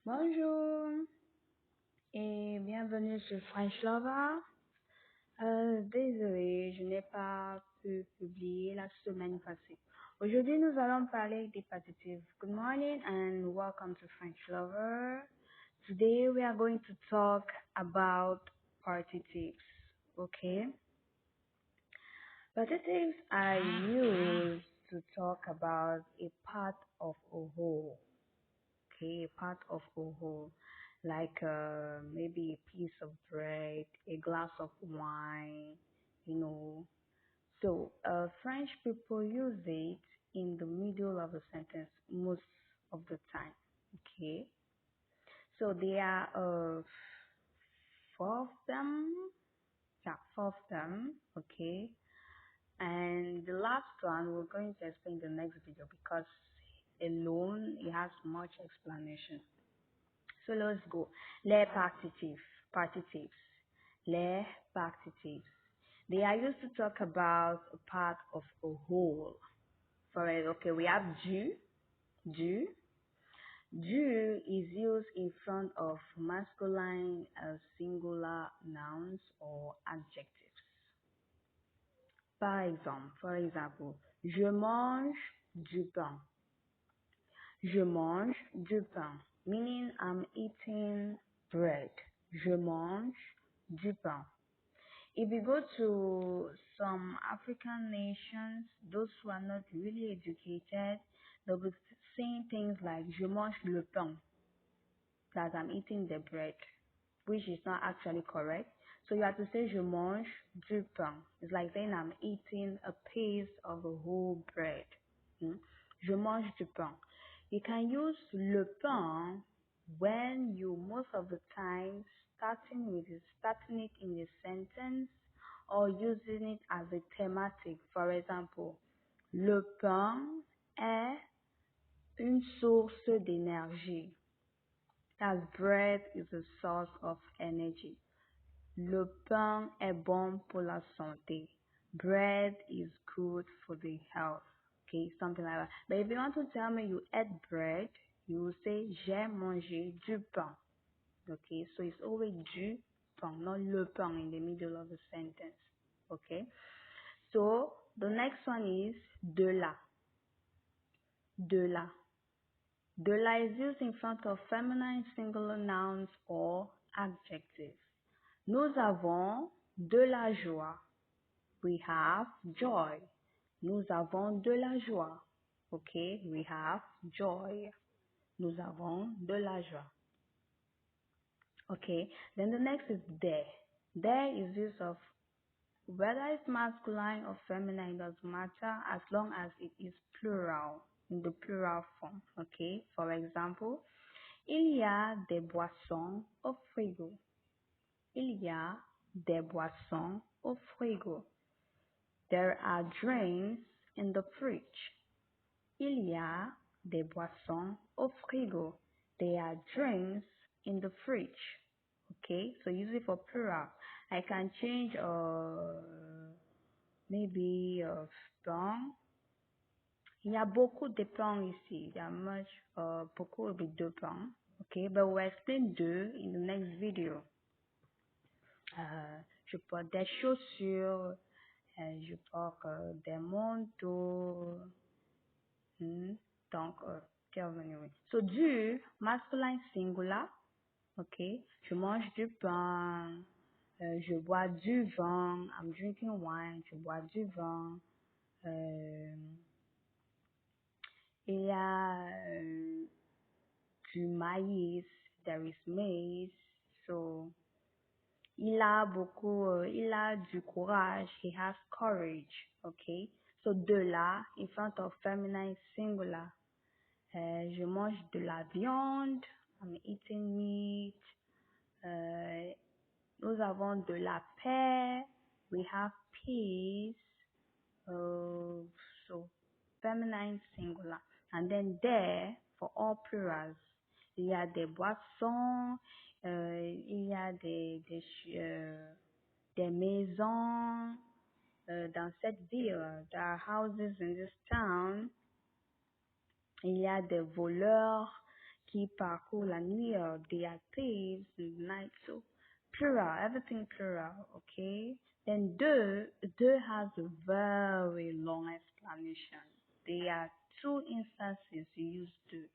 Bonjour et bienvenue sur French Lover. Désolée, je n'ai pas pu publier la semaine passée. Aujourd'hui, nous allons parler des partitifs. Good morning and welcome to French Lover. Today, we are going to talk about partitifs. Okay? Partitifs are used to talk about a part of a whole. Okay, a part of a whole, like maybe a piece of bread, a glass of wine, you know. So French people use it in the middle of a sentence most of the time. Okay, so there are four of them. Yeah, four of them. Okay, and the last one we're going to explain in the next video because alone it has much explanation. So let's go. Les partitifs. Partitifs. Les partitifs. They are used to talk about a part of a whole. For it, okay, we have du. Du. Du is used in front of masculine singular nouns or adjectives. For example, je mange du pain. Je mange du pain, meaning I'm eating bread. Je mange du pain. If you go to some African nations, those who are not really educated, they'll be saying things like je mange le pain, that I'm eating the bread, which is not actually correct. So you have to say je mange du pain. It's like saying I'm eating a piece of a whole bread. Je mange du pain. You can use le pain when you most of the time starting it in a sentence or using it as a thematic. For example, le pain est une source d'énergie. That bread is a source of energy. Le pain est bon pour la santé. Bread is good for the health. Okay, something like that. But if you want to tell me you ate bread, you will say j'ai mangé du pain. Okay, so it's always du pain, not le pain in the middle of the sentence. Okay, so the next one is de la. De la. De la is used in front of feminine singular nouns or adjectives. Nous avons de la joie. We have joy. Nous avons de la joie. Okay, we have joy. Nous avons de la joie. Okay, then the next is de. De is use of whether it's masculine or feminine, doesn't matter as long as it is plural, in the plural form. Okay, for example, il y a des boissons au frigo. Il y a des boissons au frigo. There are drinks in the fridge. Il y a des boissons au frigo. There are drinks in the fridge. Okay, so use it for plural. I can change maybe pain. Il y a beaucoup de pain ici. There are beaucoup will be de pain. Okay, but we'll explain deux in the next video. Je porte des chaussures. Je porte des manteaux. Donc, anyway. So, du, masculine singular. Okay. Je mange du pain. Je bois du vin. I'm drinking wine. Je bois du vin. Il y a du maïs. There is maize. So, il a du courage. He has courage. Okay. So, de la, in front of feminine singular. Je mange de la viande. I'm eating meat. Nous avons de la paix. We have peace. So, feminine singular. And then there, for all plurals, il y a des boissons, il y a des maisons. Dans cette ville, there are houses in this town. Il y a des voleurs. qui parcourt la nuit, they are thieves in the night. So plural, everything plural, okay? Then de has a very long explanation. There are two instances you use de,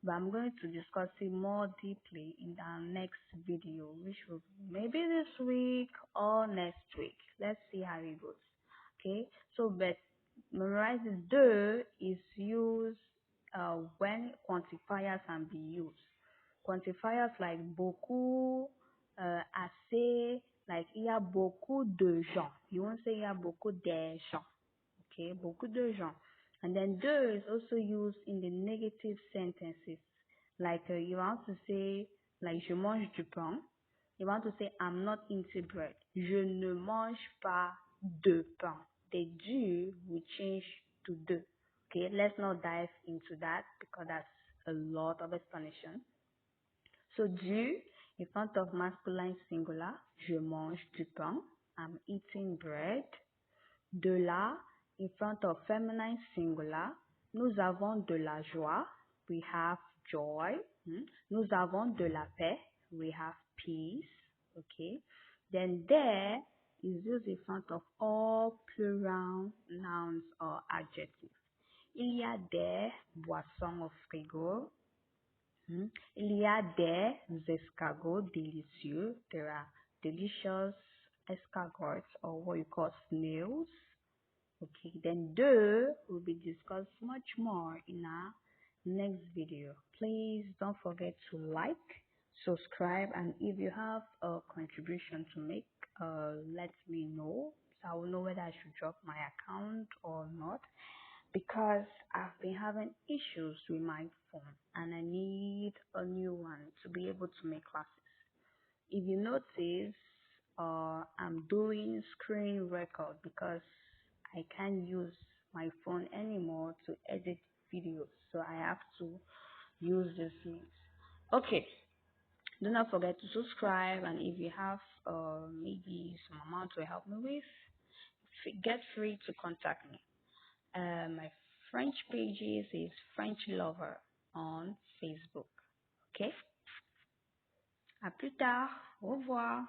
but I'm going to discuss it more deeply in our next video, which will be maybe this week or next week. Let's see how it goes. Okay, so but memorize this. De is used when quantifiers can be used. Quantifiers like beaucoup, assez, like il y a beaucoup de gens. You won't say il y a beaucoup de gens. Okay, beaucoup de gens. And then de is also used in the negative sentences. Like you want to say, like je mange du pain. You want to say I'm not into bread. Je ne mange pas de pain. The du will change to de. Okay, let's not dive into that because that's a lot of explanation. So du in front of masculine singular, je mange du pain. I'm eating bread. De la in front of feminine singular, nous avons de la joie. We have joy. Nous avons de la paix. We have peace. Okay. Then there is used in front of all plural nouns or adjectives. Il y a des boissons au frigo. Il y a des escargots délicieux. There are delicious escargots or what you call snails. Okay, then de will be discussed much more in our next video. Please don't forget to like, subscribe, and if you have a contribution to make, let me know so I will know whether I should drop my account or not, because I've been having issues with my phone and I need a new one to be able to make classes. If you notice, I'm doing screen record because I can't use my phone anymore to edit videos, so I have to use this means. Okay, do not forget to subscribe, and if you have maybe some amount to help me with, get free to contact me. My French pages is French Lover on Facebook. Okay, à plus tard, au revoir.